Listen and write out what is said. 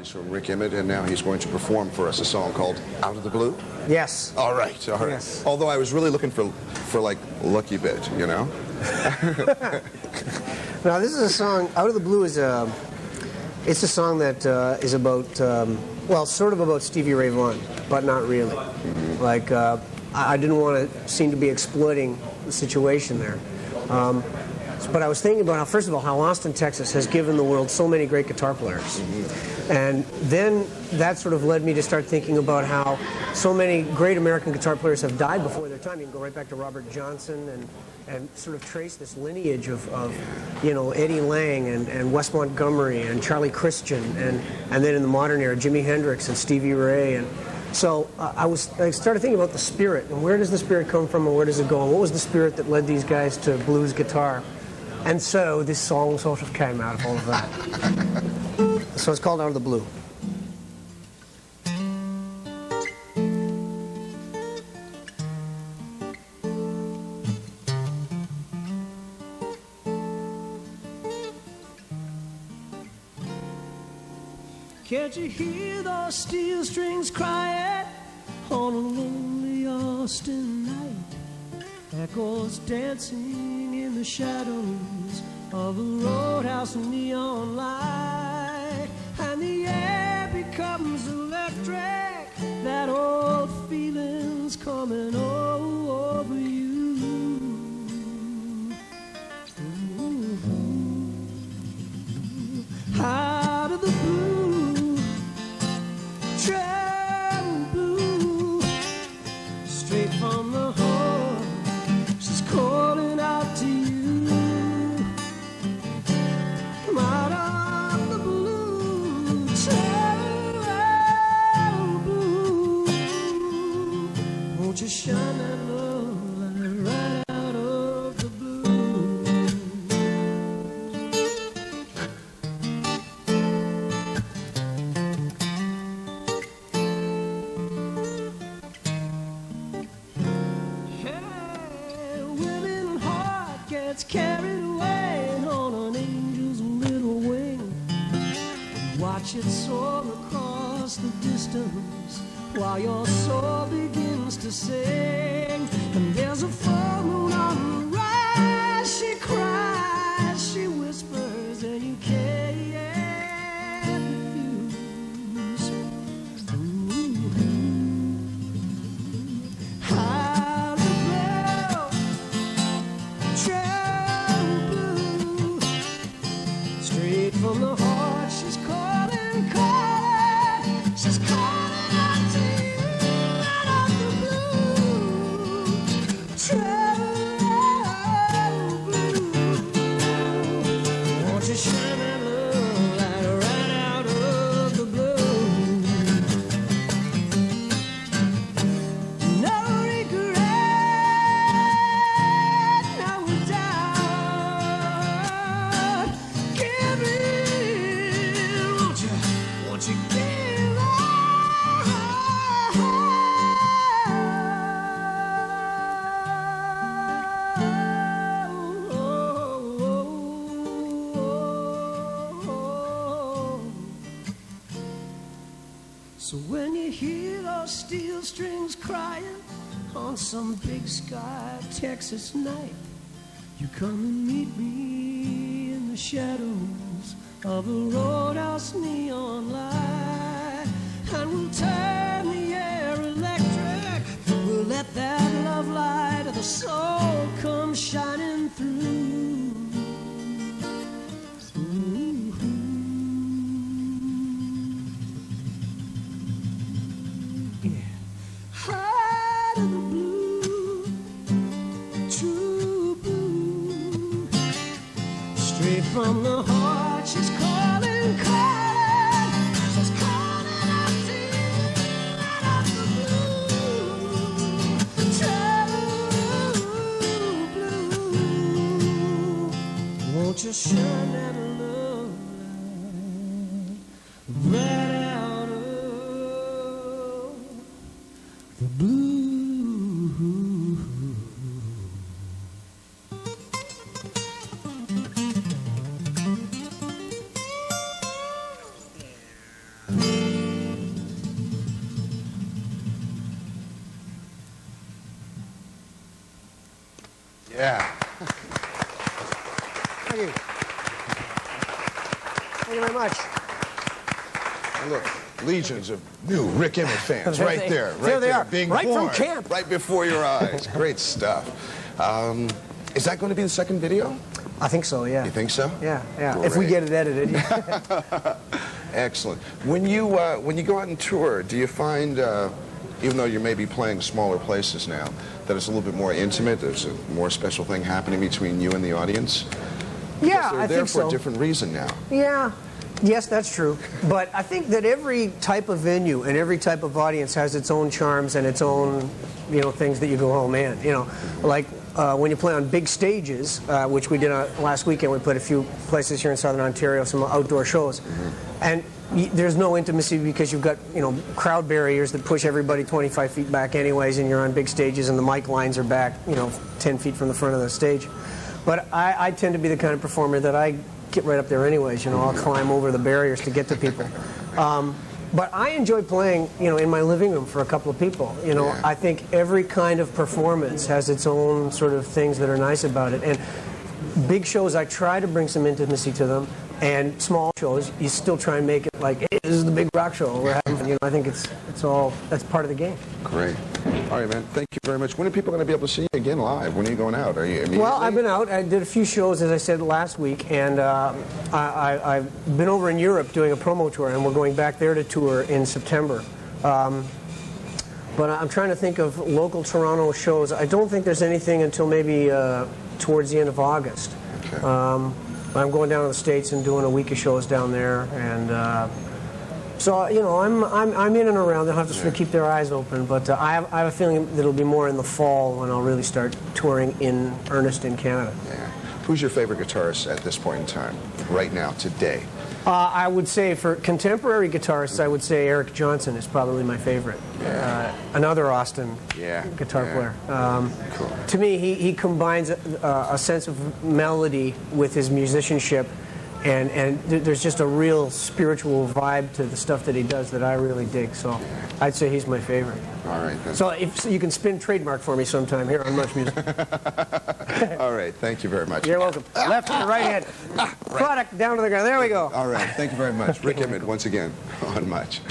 is from Rik Emmett, and now he's going to perform for us a song called Out of the Blue. Yes. All right, all right. Yes. Although I was really looking for like Lucky Bit, you know? Now, this is a song, Out of the Blue is it's a song that is about, well, sort of about Stevie Ray Vaughan, but not really. Mm-hmm. Like, I didn't want to seem to be exploiting the situation there. But I was thinking about how, first of all, how Austin, Texas has given the world so many great guitar players. Mm-hmm. And then that sort of led me to start thinking about how so many great American guitar players have died before their time. You can go right back to Robert Johnson and sort of trace this lineage of you know, Eddie Lang and Wes Montgomery and Charlie Christian and then in the modern era, Jimi Hendrix and Stevie Ray. And so I started thinking about the spirit, and where does the spirit come from and where does it go, and what was the spirit that led these guys to blues guitar? And so this song sort of came out of all of that. So it's called Out of the Blue. Can't you hear those steel strings crying on a lonely Austin night? Echoes dancing in the shadows of a roadhouse neon light, and the air becomes electric, that old feeling's coming over you. Out of the blue, trouble blue, straight from the heart, she's calling out to you. Come out of the blue, trouble blue, won't you shine that love light right out of the blue? Carried away on an angel's little wing. Watch it soar across the distance while your soul begins to sing. And there's a full moon on the rise. She cries, she whispers, and you can't refuse. How to blow, straight from the heart, she's calling, calling, she's calling out to you out of the blue, trouble blue. Won't you shine that love light right out of the blue? No regret, no doubt. Give in, won't you give up? So when you hear those steel strings crying on some big sky Texas night, you come and meet me in the shadows of a roadhouse neon light, and we'll turn the air electric. We'll let that love light of the soul come shining through. Heart of the blue, true blue, straight from the heart, she's calling, calling, Yeah. Thank you. Thank you very much. And look, legions of new Rik Emmett fans right there. Right there they are. Being Right born, from camp. right before your eyes. Great stuff. Is that going to be the second video? I think so, yeah. You think so? Yeah, yeah. Great. If we get it edited. Excellent. When you go out and tour, do you find, even though you may be playing smaller places now, that it's a little bit more intimate? There's a more special thing happening between you and the audience? Yeah, They're I there think for so. a different reason now. Yeah. Yes, that's true. But I think that every type of venue and every type of audience has its own charms and its own, things that you go, oh man, like when you play on big stages, which we did last weekend. We played a few places here in Southern Ontario, some outdoor shows, and there's no intimacy because you've got crowd barriers that push everybody 25 feet back anyways, and you're on big stages and the mic lines are back 10 feet from the front of the stage. But I tend to be the kind of performer that I get right up there anyways. I'll climb over the barriers to get to people. But I enjoy playing, in my living room for a couple of people. Yeah. I think every kind of performance has its own sort of things that are nice about it. And big shows, I try to bring some intimacy to them. And small shows, you still try and make it like, hey, this is the big rock show. We're having fun. I think it's all, that's part of the game. Great. All right, man. Thank you very much. When are people going to be able to see you again live? When are you going out? Are you immediately? Well, I've been out. I did a few shows, as I said, last week, and I've been over in Europe doing a promo tour, and we're going back there to tour in September. But I'm trying to think of local Toronto shows. I don't think there's anything until maybe towards the end of August. Okay. I'm going down to the States and doing a week of shows down there, and so I'm in and around. They'll have to sort of keep their eyes open, but I have a feeling that it'll be more in the fall when I'll really start touring in earnest in Canada. Yeah. Who's your favorite guitarist at this point in time, right now, today? I would say for contemporary guitarists, I would say Eric Johnson is probably my favorite. Yeah. Another Austin guitar player. Cool. To me, he combines a sense of melody with his musicianship, and there's just a real spiritual vibe to the stuff that he does that I really dig. So I'd say he's my favorite. All right. Then. So if you can spin trademark for me sometime here on Much Music. All right. Thank you very much. You're welcome. Left to right hand. Product down to the ground. There we go. All right. Thank you very much. Rik Emmett once again on Much.